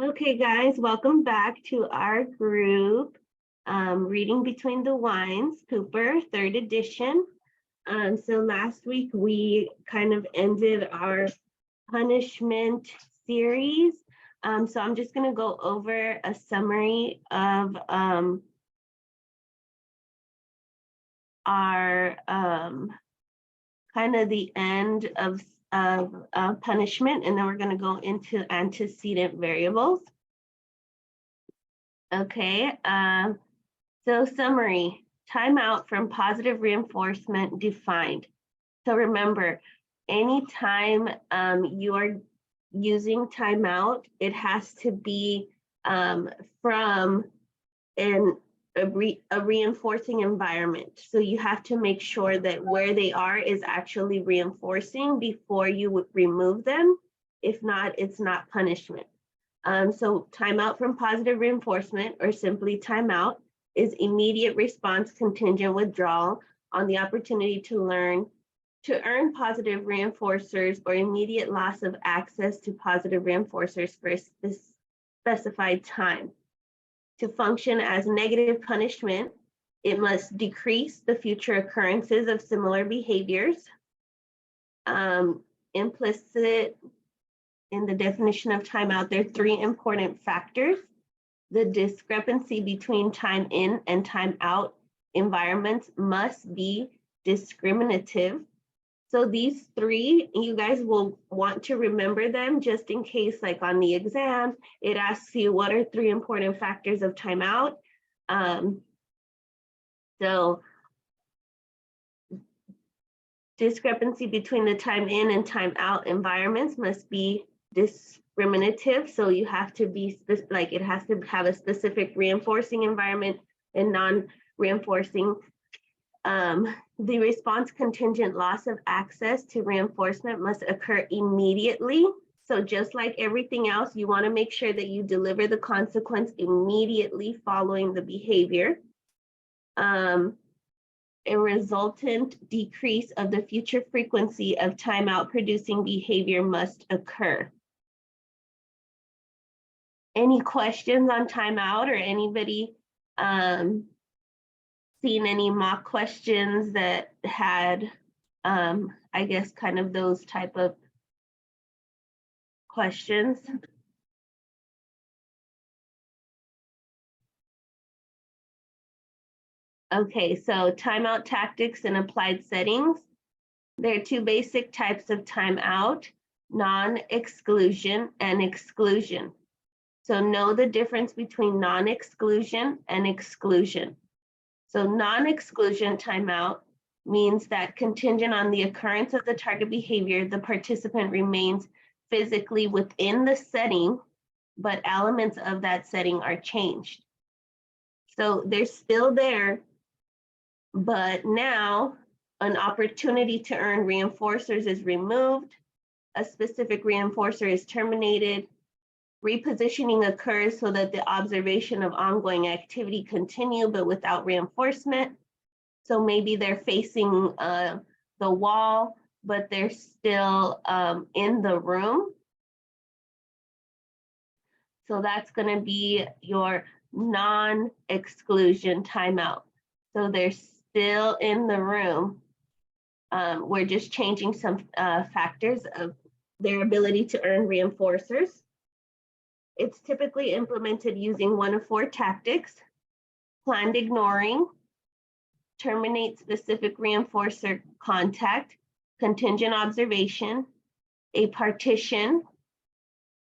Okay, guys, welcome back to our group, Reading Between the Wines, Cooper, 3rd edition. So last week we kind of ended our punishment series. So I'm just going to go over a summary of our kind of the end of punishment, and then we're going to go into antecedent variables. Okay, so summary, timeout from positive reinforcement defined. So remember, anytime you are using timeout, it has to be from a reinforcing environment. So you have to make sure that where they are is actually reinforcing before you would remove them. If not, it's not punishment. So timeout from positive reinforcement, or simply timeout, is immediate response contingent withdrawal on the opportunity to earn positive reinforcers, or immediate loss of access to positive reinforcers for a specified time. To function as negative punishment, it must decrease the future occurrences of similar behaviors. Implicit in the definition of timeout, there are 3 important factors. The discrepancy between time in and time out environments must be discriminative. So these 3, you guys will want to remember them just in case, like on the exam, it asks you what are 3 important factors of timeout. So discrepancy between the time in and time out environments must be discriminative. So you have to be like, it has to have a specific reinforcing environment and non-reinforcing. The response contingent loss of access to reinforcement must occur immediately. So just like everything else, you want to make sure that you deliver the consequence immediately following the behavior. A resultant decrease of the future frequency of timeout producing behavior must occur. Any questions on timeout, or anybody seen any mock questions that had, I guess, kind of those type of questions? Okay, so timeout tactics and applied settings. There are 2 basic types of timeout: non-exclusion and exclusion. So know the difference between non-exclusion and exclusion. So non-exclusion timeout means that contingent on the occurrence of the target behavior, the participant remains physically within the setting, but elements of that setting are changed. So they're still there, but now an opportunity to earn reinforcers is removed, a specific reinforcer is terminated, repositioning occurs so that the observation of ongoing activity continue, but without reinforcement. So maybe they're facing the wall, but they're still in the room. So that's going to be your non-exclusion timeout. So they're still in the room. We're just changing some factors of their ability to earn reinforcers. It's typically implemented using 1 of 4 tactics: planned ignoring, terminate specific reinforcer contact, contingent observation, a partition,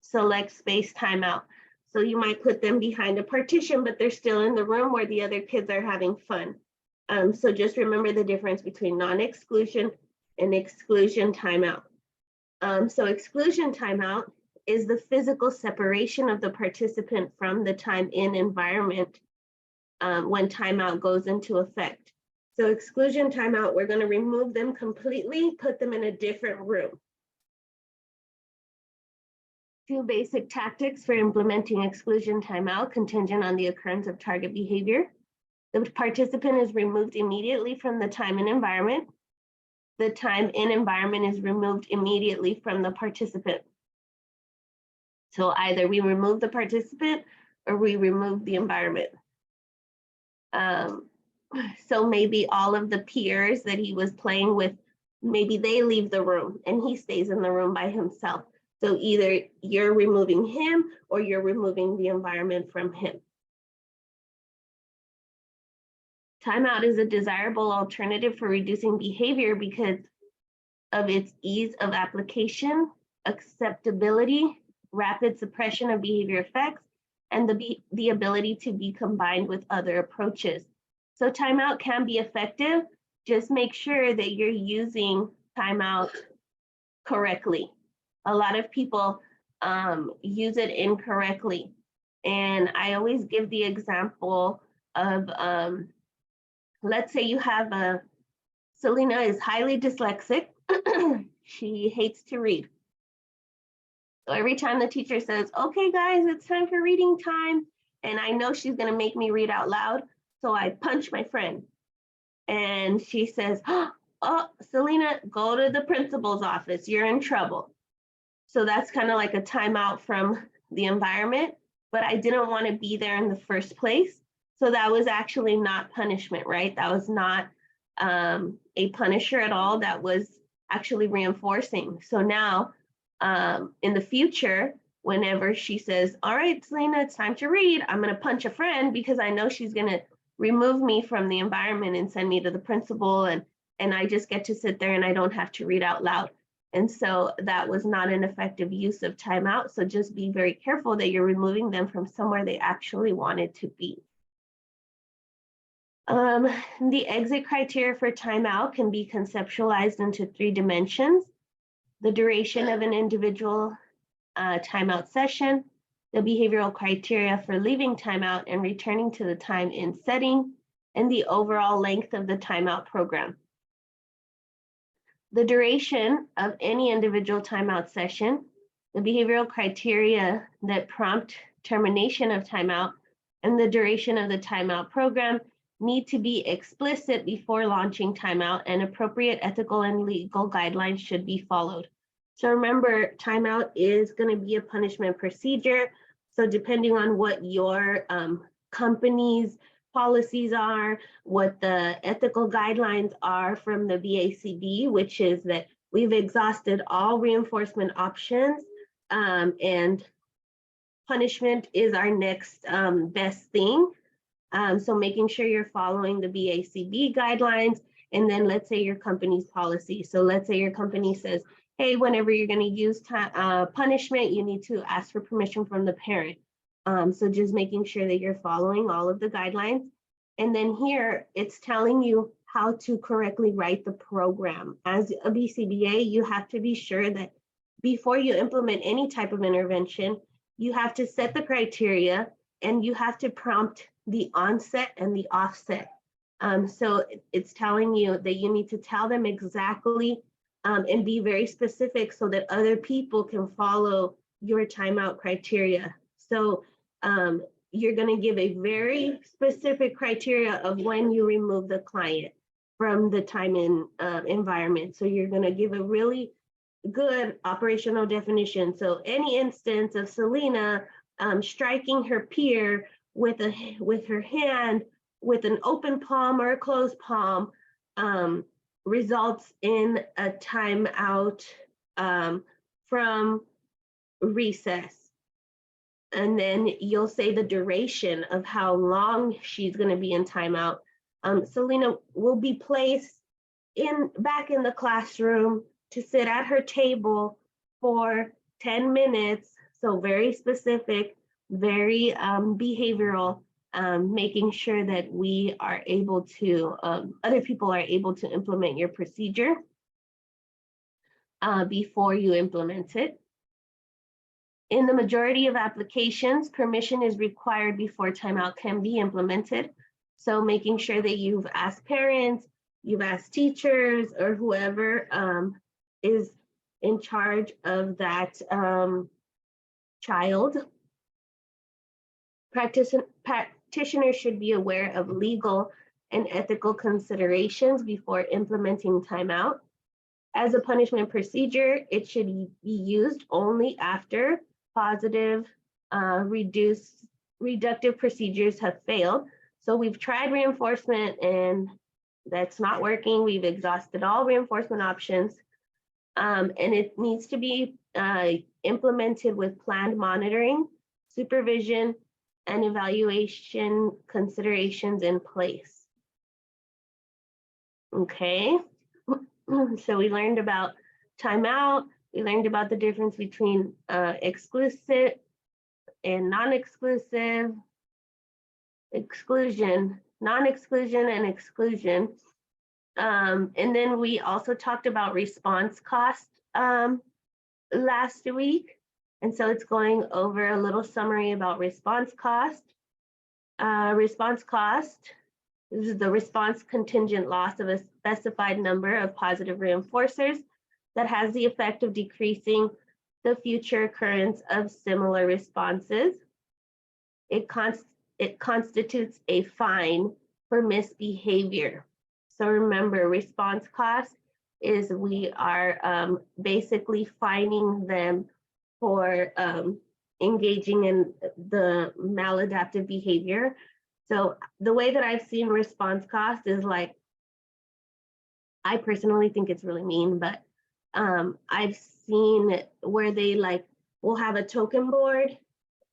select space timeout. So you might put them behind a partition, but they're still in the room where the other kids are having fun. So just remember the difference between non-exclusion and exclusion timeout. So exclusion timeout is the physical separation of the participant from the time in environment when timeout goes into effect. So exclusion timeout, we're going to remove them completely, put them in a different room. 2 basic tactics for implementing exclusion timeout contingent on the occurrence of target behavior. The participant is removed immediately from the time and environment. The time in environment is removed immediately from the participant. So either we remove the participant or we remove the environment. So maybe all of the peers that he was playing with, maybe they leave the room and he stays in the room by himself. So either you're removing him or you're removing the environment from him. Timeout is a desirable alternative for reducing behavior because of its ease of application, acceptability, rapid suppression of behavior effects, and the ability to be combined with other approaches. So timeout can be effective. Just make sure that you're using timeout correctly. A lot of people use it incorrectly. And I always give the example of, let's say you have Selena is highly dyslexic. She hates to read. So every time the teacher says, okay, guys, it's time for reading time, and I know she's going to make me read out loud, so I punch my friend. And she says, oh, Selena, go to the principal's office. You're in trouble. So that's kind of like a timeout from the environment, but I didn't want to be there in the first place. So that was actually not punishment, right? That was not a punisher at all. That was actually reinforcing. So now in the future, whenever she says, all right, Selena, it's time to read, I'm going to punch a friend because I know she's going to remove me from the environment and send me to the principal, and I just get to sit there and I don't have to read out loud. And so that was not an effective use of timeout. So just be very careful that you're removing them from somewhere they actually wanted to be. The exit criteria for timeout can be conceptualized into 3 dimensions: the duration of an individual timeout session, the behavioral criteria for leaving timeout and returning to the time in setting, and the overall length of the timeout program. The duration of any individual timeout session, the behavioral criteria that prompt termination of timeout, and the duration of the timeout program need to be explicit before launching timeout, and appropriate ethical and legal guidelines should be followed. So remember, timeout is going to be a punishment procedure. So depending on what your company's policies are, what the ethical guidelines are from the BACB, which is that we've exhausted all reinforcement options, and punishment is our next best thing. So making sure you're following the BACB guidelines, and then let's say your company's policy. So let's say your company says, hey, whenever you're going to use punishment, you need to ask for permission from the parent. So just making sure that you're following all of the guidelines. And then here, it's telling you how to correctly write the program. As a BCBA, you have to be sure that before you implement any type of intervention, you have to set the criteria and you have to prompt the onset and the offset. So it's telling you that you need to tell them exactly and be very specific so that other people can follow your timeout criteria. So you're going to give a very specific criteria of when you remove the client from the time in environment. So you're going to give a really good operational definition. So any instance of Selena striking her peer with her hand with an open palm or a closed palm results in a timeout from recess. And then you'll say the duration of how long she's going to be in timeout. Selena will be placed back in the classroom to sit at her table for 10 minutes. So very specific, very behavioral, making sure that we are able to, other people are able to implement your procedure before you implement it. In the majority of applications, permission is required before timeout can be implemented. So making sure that you've asked parents, you've asked teachers, or whoever is in charge of that child. Practitioners should be aware of legal and ethical considerations before implementing timeout. As a punishment procedure, it should be used only after positive reductive procedures have failed. So we've tried reinforcement and that's not working. We've exhausted all reinforcement options. And it needs to be implemented with planned monitoring, supervision, and evaluation considerations in place. Okay, so we learned about timeout. We learned about the difference between exclusive and non-exclusive, exclusion, non-exclusion, and exclusion. And then we also talked about response cost last week. And so it's going over a little summary about response cost. Response cost is the response contingent loss of a specified number of positive reinforcers that has the effect of decreasing the future occurrence of similar responses. It constitutes a fine for misbehavior. So remember, response cost is we are basically fining them for engaging in the maladaptive behavior. So the way that I've seen response cost is like, I personally think it's really mean, but I've seen where they like will have a token board,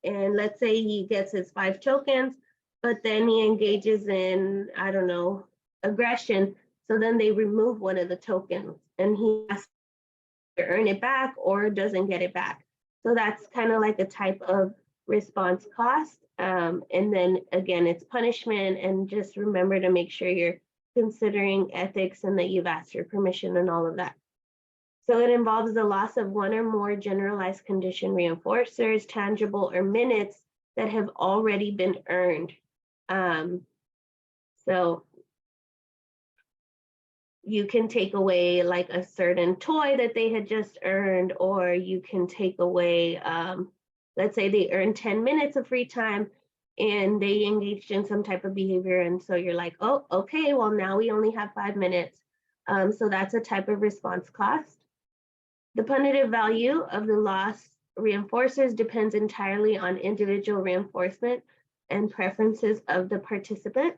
and let's say he gets his 5 tokens, but then he engages in, I don't know, aggression. So then they remove one of the tokens and he has to earn it back or doesn't get it back. So that's kind of like a type of response cost. And then again, it's punishment, and just remember to make sure you're considering ethics and that you've asked for permission and all of that. So it involves the loss of one or more generalized condition reinforcers, tangible or minutes that have already been earned. So you can take away like a certain toy that they had just earned, or you can take away, let's say they earned 10 minutes of free time and they engaged in some type of behavior. And so you're like, oh, okay, well now we only have 5 minutes. So that's a type of response cost. The punitive value of the lost reinforcers depends entirely on individual reinforcement and preferences of the participant.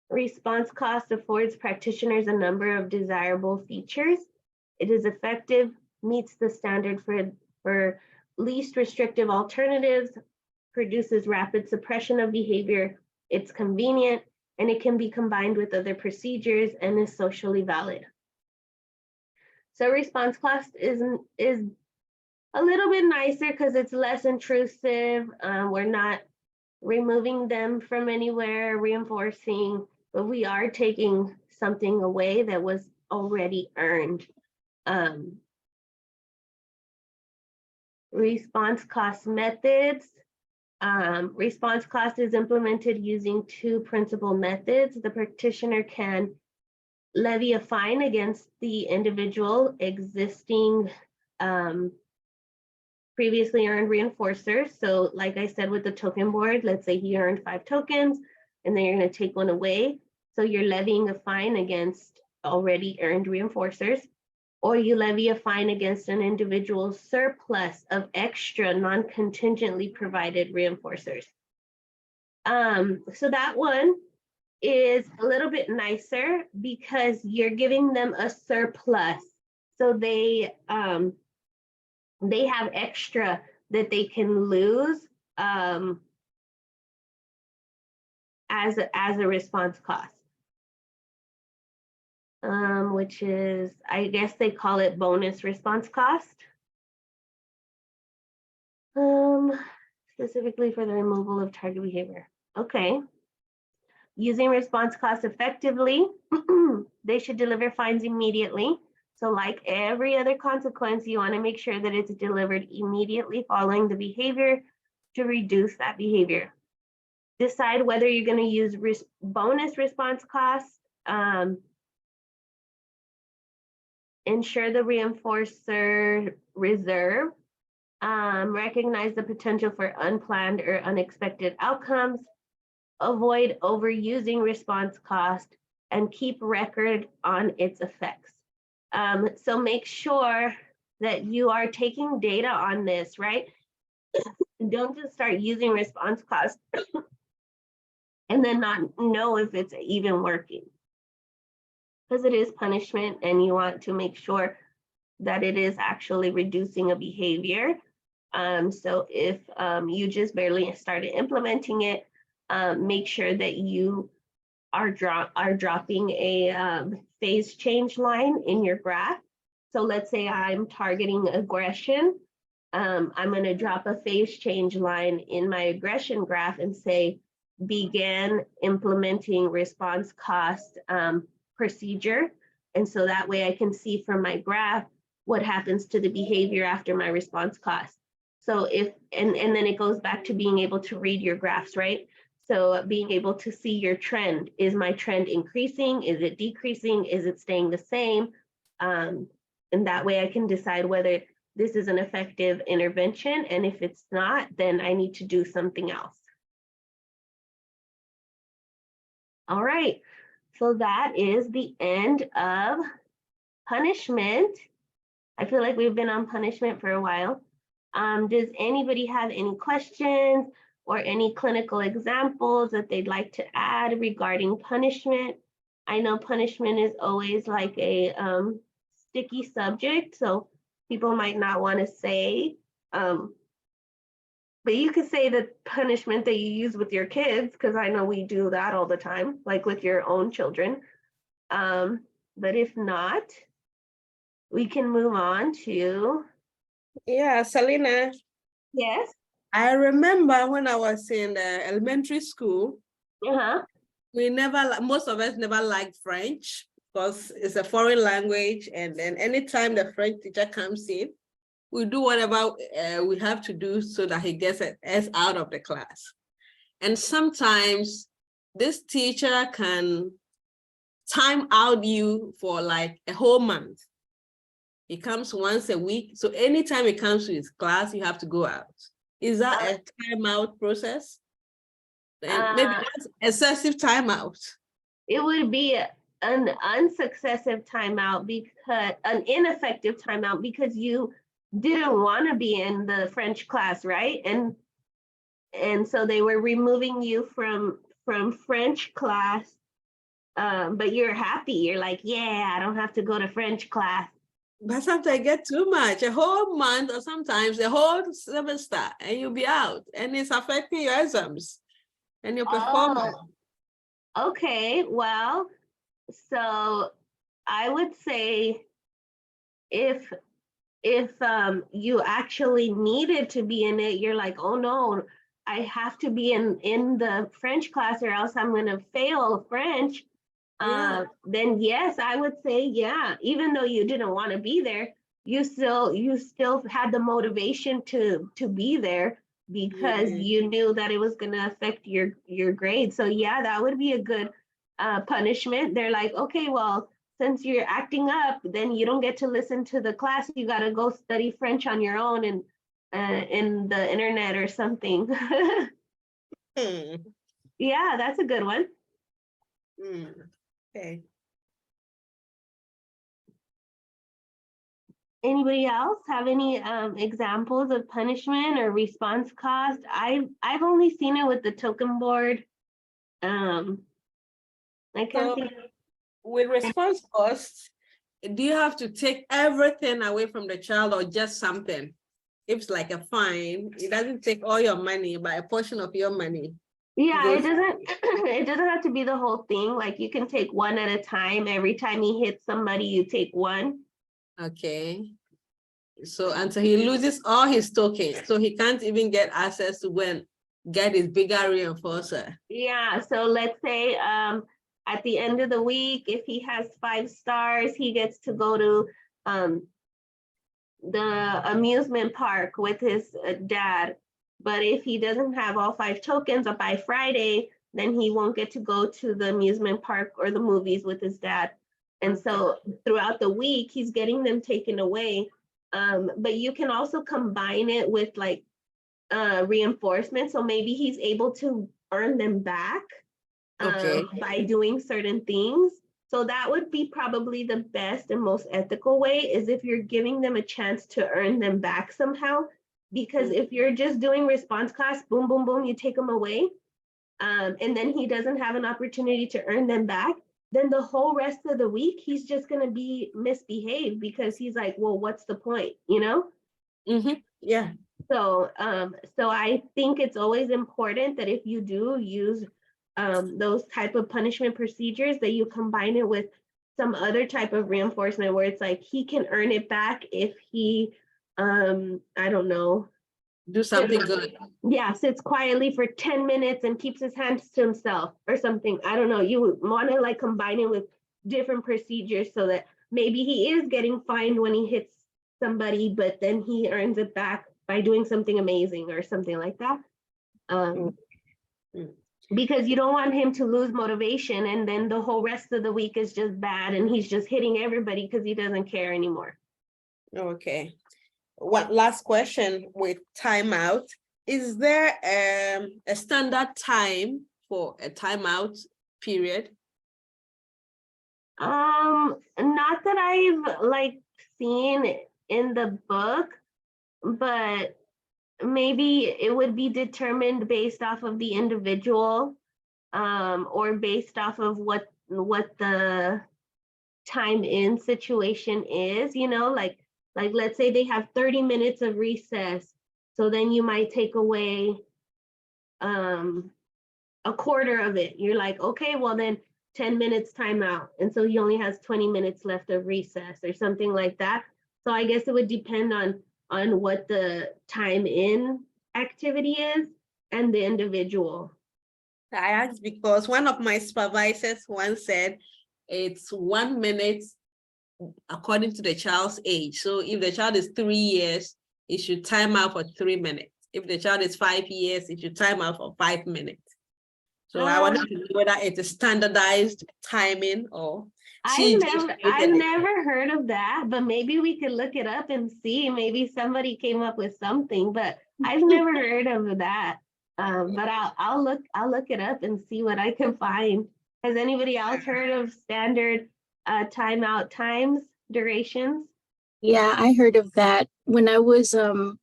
Response cost affords practitioners a number of desirable features. It is effective, meets the standard for least restrictive alternatives, produces rapid suppression of behavior, it's convenient, and it can be combined with other procedures and is socially valid. So response cost is a little bit nicer because it's less intrusive. We're not removing them from anywhere, reinforcing, but we are taking something away that was already earned. Response cost methods. Response cost is implemented using 2 principal methods. The practitioner can levy a fine against the individual existing previously earned reinforcers. So like I said with the token board, let's say he earned 5 tokens and then you're going to take one away. So you're levying a fine against already earned reinforcers, or you levy a fine against an individual's surplus of extra non-contingently provided reinforcers. So that one is a little bit nicer because you're giving them a surplus. So they have extra that they can lose as a response cost, which is, I guess they call it bonus response cost, specifically for the removal of target behavior. Okay. Using response costs effectively, they should deliver fines immediately. So like every other consequence, you want to make sure that it's delivered immediately following the behavior to reduce that behavior. Decide whether you're going to use bonus response costs. Ensure the reinforcer reserve. Recognize the potential for unplanned or unexpected outcomes. Avoid overusing response cost, and keep record on its effects. So make sure that you are taking data on this, right? Don't just start using response cost and then not know if it's even working. Because it is punishment and you want to make sure that it is actually reducing a behavior. So if you just barely started implementing it, make sure that you are dropping a phase change line in your graph. So let's say I'm targeting aggression. I'm going to drop a phase change line in my aggression graph and say, began implementing response cost procedure. And so that way I can see from my graph what happens to the behavior after my response cost. So if, and then it goes back to being able to read your graphs, right? So being able to see your trend. Is my trend increasing? Is it decreasing? Is it staying the same? And that way I can decide whether this is an effective intervention. And if it's not, then I need to do something else. All right, so that is the end of punishment. I feel like we've been on punishment for a while. Does anybody have any questions or any clinical examples that they'd like to add regarding punishment? I know punishment is always like a sticky subject, so people might not want to say, but you could say the punishment that you use with your kids, because I know we do that all the time, like with your own children. But if not, we can move on to. Yeah, Selena. Yes. I remember when I was in the elementary school, we never, most of us never liked French because it's a foreign language. And then anytime the French teacher comes in, we do whatever we have to do so that he gets us out of the class. And sometimes this teacher can time out you for like a whole month. He comes once a week. So anytime he comes to his class, you have to go out. Is that a timeout process? And maybe that's excessive timeout. It would be an unsuccessive timeout, because an ineffective timeout, because you didn't want to be in the French class, right? And so they were removing you from French class, but you're happy. You're like, yeah, I don't have to go to French class. But sometimes I get too much, a whole month or sometimes a whole semester, and you'll be out, and it's affecting your exams and your performance. Okay, well, so I would say if you actually needed to be in it, you're like, oh no, I have to be in the French class or else I'm going to fail French. Then yes, I would say, yeah, even though you didn't want to be there, you still had the motivation to be there because you knew that it was going to affect your grade. So yeah, that would be a good punishment. They're like, okay, well, since you're acting up, then you don't get to listen to the class. You got to go study French on your own and in the internet or something. Yeah, that's a good one. Okay. Anybody else have any examples of punishment or response cost? I've only seen it with the token board. I can't think. With response costs, do you have to take everything away from the child or just something? If it's like a fine, it doesn't take all your money, but a portion of your money. Yeah, it doesn't have to be the whole thing. Like you can take one at a time. Every time he hits somebody, you take one. Okay. So until he loses all his tokens, so he can't even get access to get his bigger reinforcer. Yeah, so let's say at the end of the week, if he has 5 stars, he gets to go to the amusement park with his dad. But if he doesn't have all 5 tokens by Friday, then he won't get to go to the amusement park or the movies with his dad. And so throughout the week, he's getting them taken away. But you can also combine it with like reinforcement. So maybe he's able to earn them back by doing certain things. So that would be probably the best and most ethical way, is if you're giving them a chance to earn them back somehow. Because if you're just doing response class, boom, boom, boom, you take them away, and then he doesn't have an opportunity to earn them back, then the whole rest of the week, he's just going to be misbehaved, because he's like, well, what's the point, you know? Yeah. So, so I think it's always important that if you do use those type of punishment procedures, that you combine it with some other type of reinforcement, where it's like he can earn it back if he, I don't know, Do something good. yeah, sits quietly for 10 minutes and keeps his hands to himself or something. I don't know. You would want to like combine it with different procedures, so that maybe he is getting fined when he hits somebody, but then he earns it back by doing something amazing or something like that. Because you don't want him to lose motivation, and then the whole rest of the week is just bad and he's just hitting everybody because he doesn't care anymore. Okay. One last question with timeout. Is there a standard time for a timeout period? Not that I've like seen in the book, but maybe it would be determined based off of the individual, or based off of what the time in situation is, you know, like let's say they have 30 minutes of recess, so then you might take away a quarter of it. You're like, okay, well then 10 minutes timeout, and so he only has 20 minutes left of recess or something like that. So I guess it would depend on what the time in activity is and the individual. I asked because one of my supervisors once said it's 1 minute according to the child's age. So if the child is 3 years, it should time out for 3 minutes. If the child is 5 years, it should time out for 5 minutes. So I wanted to know whether it is standardized timing or I've never heard of that, but maybe we could look it up and see. Maybe somebody came up with something, but I've never heard of that. But I'll look it up and see what I can find. Has anybody else heard of standard timeout times, durations? Yeah, I heard of that when I was in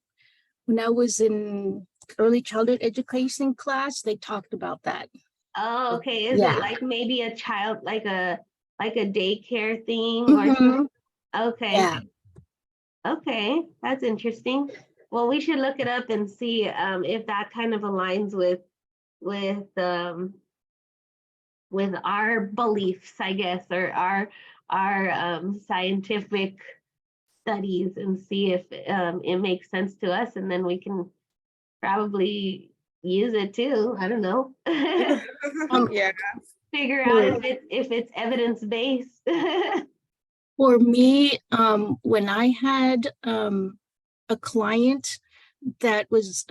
early childhood education class. They talked about that. Oh, okay. Is Yeah. it like maybe a child, like a daycare thing or something? Okay. Yeah. Okay, that's interesting. Well, we should look it up and see if that kind of aligns with our beliefs, I guess, or our scientific studies, and see if it makes sense to us, and then we can probably use it too. I don't know. Yeah. Figure out if it's evidence-based. For me, when I had a client that was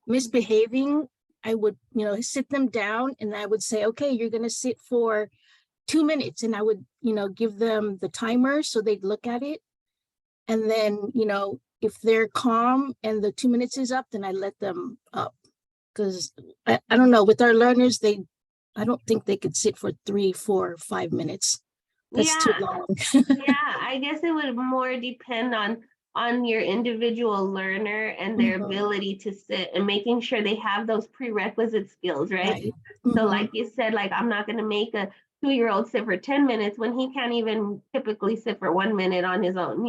misbehaving, I would, sit them down and I would say, okay, you're going to sit for 2 minutes. And I would, give them the timer so they'd look at it. And then, if they're calm and the 2 minutes is up, then I let them up. Because I don't know, with our learners, I don't think they could sit for 3, 4, 5 minutes. That's too long. Yeah, I guess it would more depend on your individual learner and their ability to sit, and making sure they have those prerequisite skills, right? So like you said, like I'm not going to make a 2-year-old sit for 10 minutes when he can't even typically sit for 1 minute on his own,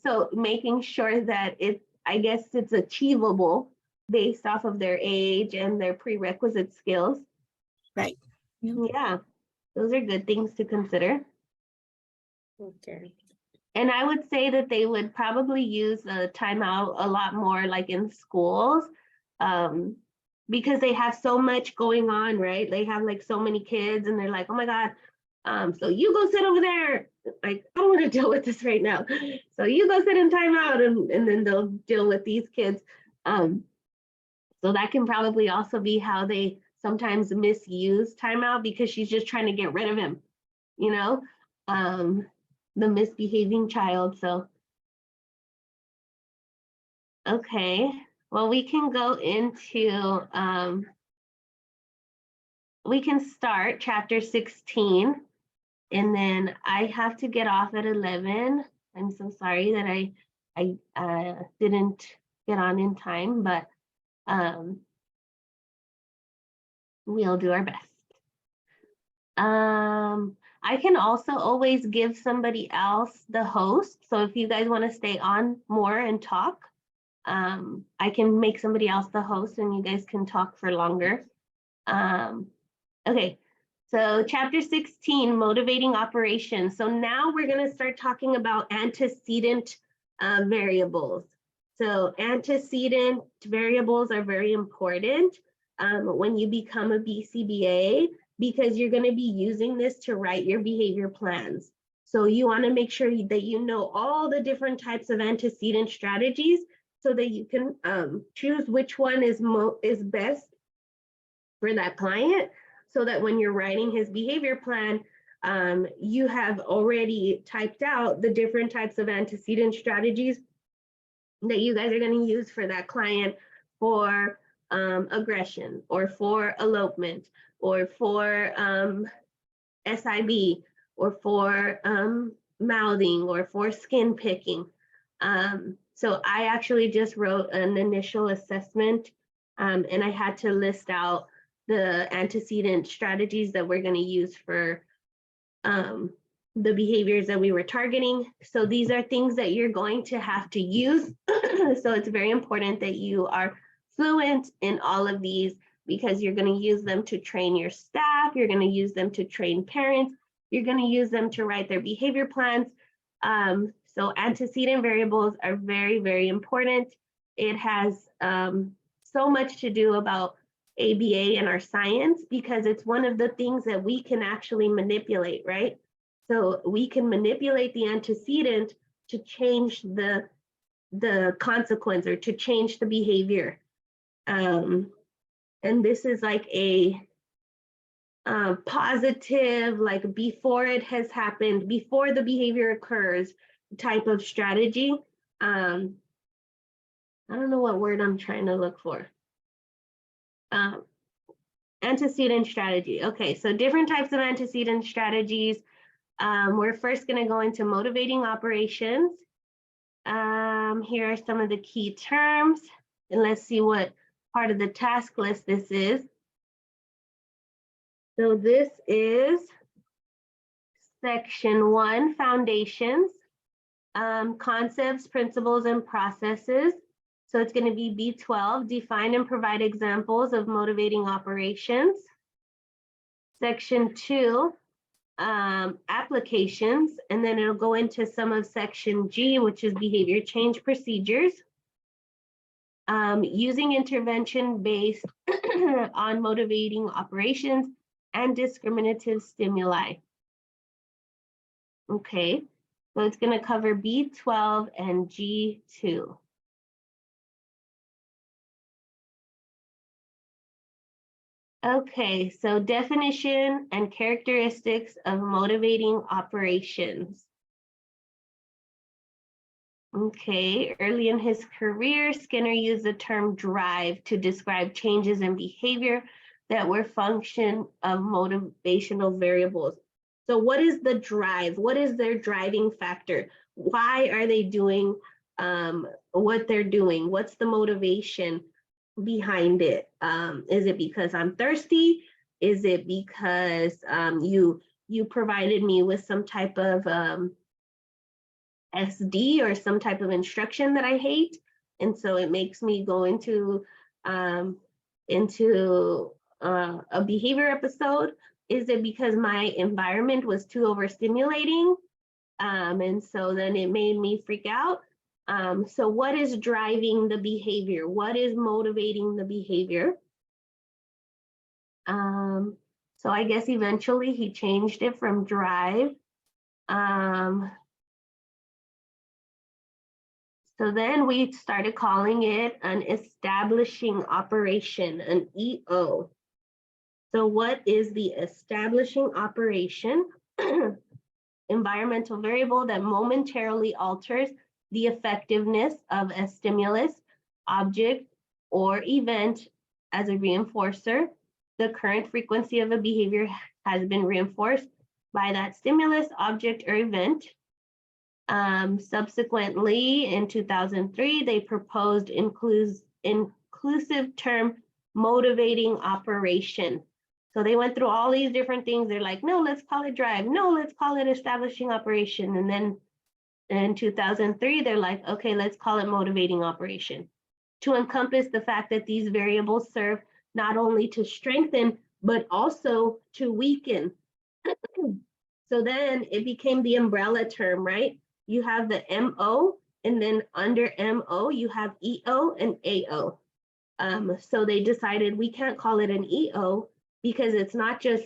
so making sure that I guess it's achievable based off of their age and their prerequisite skills. Right. Yeah, those are good things to consider. Okay. And I would say that they would probably use a timeout a lot more like in schools, because they have so much going on, right? They have like so many kids and they're like, oh my God, so you go sit over there. Like, I don't want to deal with this right now. So you go sit in timeout, and then they'll deal with these kids. So that can probably also be how they sometimes misuse timeout, because she's just trying to get rid of him, the misbehaving child. So, okay, well, we can go into we can start chapter 16, and then I have to get off at 11. I'm so sorry that I didn't get on in time, but we'll do our best. I can also always give somebody else the host. So if you guys want to stay on more and talk, I can make somebody else the host and you guys can talk for longer. Okay, so chapter 16, motivating operations. So now we're going to start talking about antecedent variables. So antecedent variables are very important when you become a BCBA, because you're going to be using this to write your behavior plans. So you want to make sure that you know all the different types of antecedent strategies so that you can choose which one is best for that client, so that when you're writing his behavior plan, you have already typed out the different types of antecedent strategies that you guys are going to use for that client for aggression, or for elopement, or for SIB, or for mouthing, or for skin picking. So I actually just wrote an initial assessment, and I had to list out the antecedent strategies that we're going to use for the behaviors that we were targeting. So these are things that you're going to have to use. So it's very important that you are fluent in all of these, because you're going to use them to train your staff, you're going to use them to train parents, you're going to use them to write their behavior plans. So antecedent variables are very, very important. It has so much to do about ABA and our science, because it's one of the things that we can actually manipulate, right? So we can manipulate the antecedent to change the consequence, or to change the behavior. And this is like a positive, like before it has happened, before the behavior occurs type of strategy. I don't know what word I'm trying to look for. Antecedent strategy. Okay, so different types of antecedent strategies. We're first going to go into motivating operations. Here are some of the key terms, and let's see what part of the task list this is. So this is section 1, foundations, concepts, principles, and processes. So it's going to be B12, define and provide examples of motivating operations. Section 2, applications, and then it'll go into some of section G, which is behavior change procedures. Using intervention based on motivating operations and discriminative stimuli. Okay, so it's going to cover B12 and G2. Okay, so definition and characteristics of motivating operations. Okay, early in his career, Skinner used the term drive to describe changes in behavior that were function of motivational variables. So what is the drive? What is their driving factor? Why are they doing what they're doing? What's the motivation behind it? Is it because I'm thirsty? Is it because you provided me with some type of SD or some type of instruction that I hate, and so it makes me go into a behavior episode? Is it because my environment was too overstimulating, and so then it made me freak out? So what is driving the behavior? What is motivating the behavior? So I guess eventually he changed it from drive. So then we started calling it an establishing operation, an EO. So what is the establishing operation? Environmental variable that momentarily alters the effectiveness of a stimulus, object, or event as a reinforcer. the current frequency of a behavior has been reinforced by that stimulus, object, or event. Subsequently, in 2003, they proposed inclusive term motivating operation. So they went through all these different things. They're like, no, let's call it drive. No, let's call it establishing operation. And then in 2003, they're like, okay, let's call it motivating operation, to encompass the fact that these variables serve not only to strengthen, but also to weaken. So then it became the umbrella term, right? You have the MO, and then under MO, you have EO and AO. So they decided we can't call it an EO because it's not just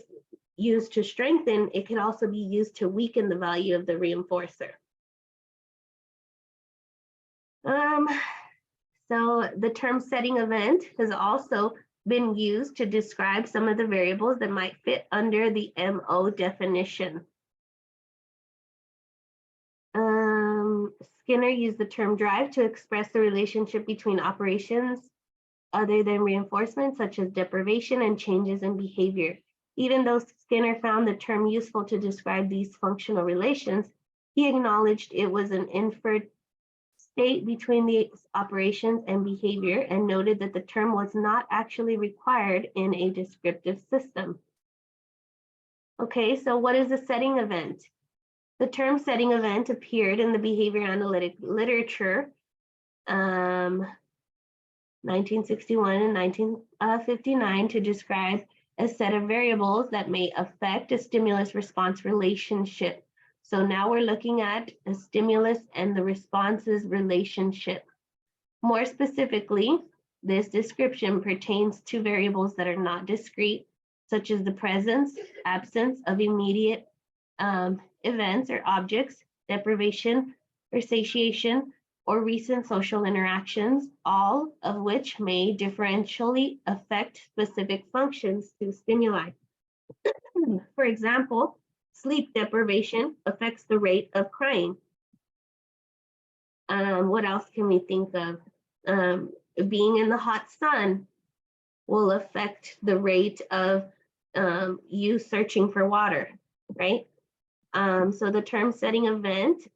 used to strengthen, it can also be used to weaken the value of the reinforcer. So the term setting event has also been used to describe some of the variables that might fit under the MO definition. Skinner used the term drive to express the relationship between operations other than reinforcement, such as deprivation and changes in behavior. Even though Skinner found the term useful to describe these functional relations, he acknowledged it was an inferred state between the operations and behavior, and noted that the term was not actually required in a descriptive system. Okay, so what is a setting event? The term setting event appeared in the behavior analytic literature, 1961 and 1959, to describe a set of variables that may affect a stimulus-response relationship. So now we're looking at a stimulus and the responses relationship. More specifically, this description pertains to variables that are not discrete, such as the presence, absence of immediate events or objects, deprivation or satiation, or recent social interactions, all of which may differentially affect specific functions to stimuli. For example, sleep deprivation affects the rate of crying. What else can we think of? Being in the hot sun will affect the rate of you searching for water, right? So the term setting event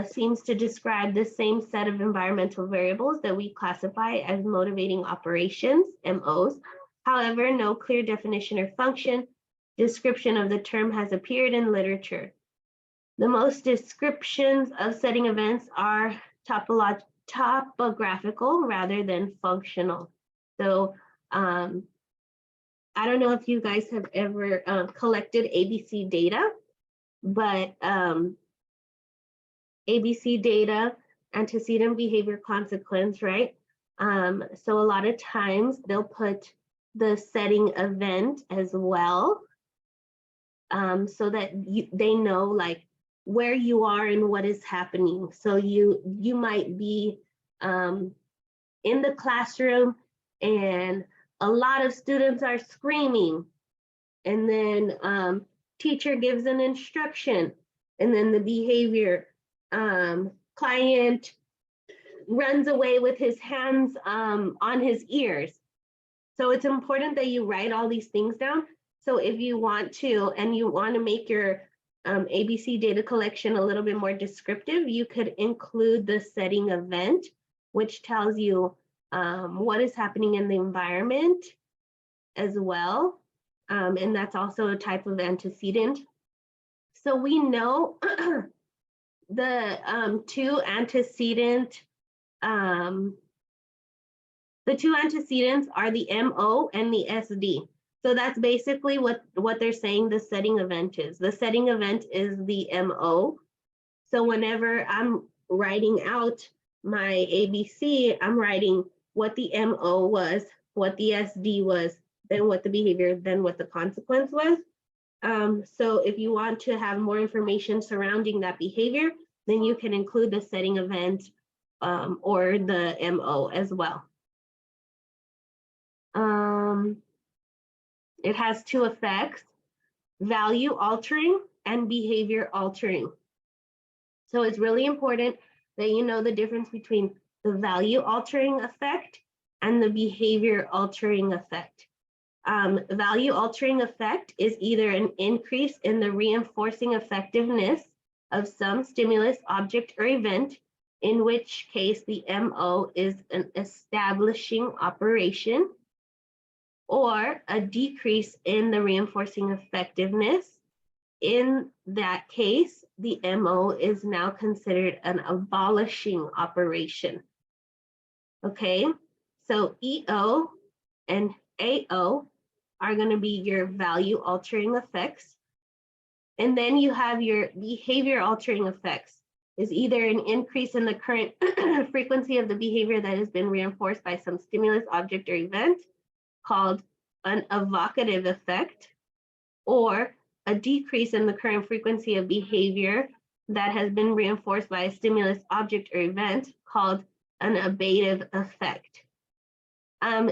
seems to describe the same set of environmental variables that we classify as motivating operations, MOs. However, no clear definition or function description of the term has appeared in literature. The most descriptions of setting events are topographical rather than functional. So I don't know if you guys have ever collected ABC data, but ABC data, antecedent behavior consequence, right? So a lot of times they'll put the setting event as well, so that they know like where you are and what is happening. So you might be in the classroom and a lot of students are screaming, and then teacher gives an instruction, and then the behavior client runs away with his hands on his ears. So it's important that you write all these things down. So if you want to, and you want to make your ABC data collection a little bit more descriptive, you could include the setting event, which tells you what is happening in the environment as well. And that's also a type of antecedent. So we know the two antecedents are the MO and the SD. So that's basically what they're saying the setting event is. The setting event is the MO. So whenever I'm writing out my ABC, I'm writing what the MO was, what the SD was, then what the behavior, then what the consequence was. So if you want to have more information surrounding that behavior, then you can include the setting event or the MO as well. It has two effects: value altering and behavior altering. So it's really important that you know the difference between the value altering effect and the behavior altering effect. Value altering effect is either an increase in the reinforcing effectiveness of some stimulus, object, or event, in which case the MO is an establishing operation, or a decrease in the reinforcing effectiveness. In that case, the MO is now considered an abolishing operation. Okay, so EO and AO are going to be your value altering effects. And then you have your behavior altering effects, is either an increase in the current frequency of the behavior that has been reinforced by some stimulus, object, or event, called an evocative effect, or a decrease in the current frequency of behavior that has been reinforced by a stimulus, object, or event, called an abative effect.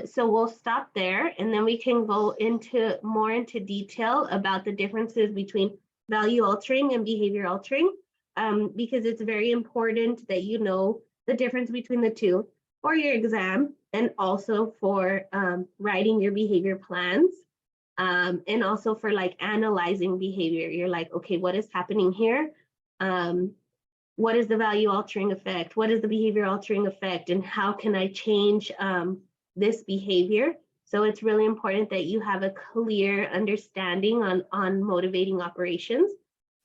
So we'll stop there, and then we can go more into detail about the differences between value altering and behavior altering, because it's very important that you know the difference between the two for your exam and also for writing your behavior plans, and also for like analyzing behavior. You're like, okay, what is happening here? What is the value altering effect? What is the behavior altering effect? And how can I change this behavior? So it's really important that you have a clear understanding on motivating operations.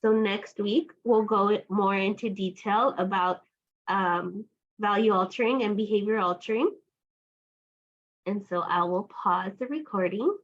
So next week, we'll go more into detail about value altering and behavior altering. And so I will pause the recording.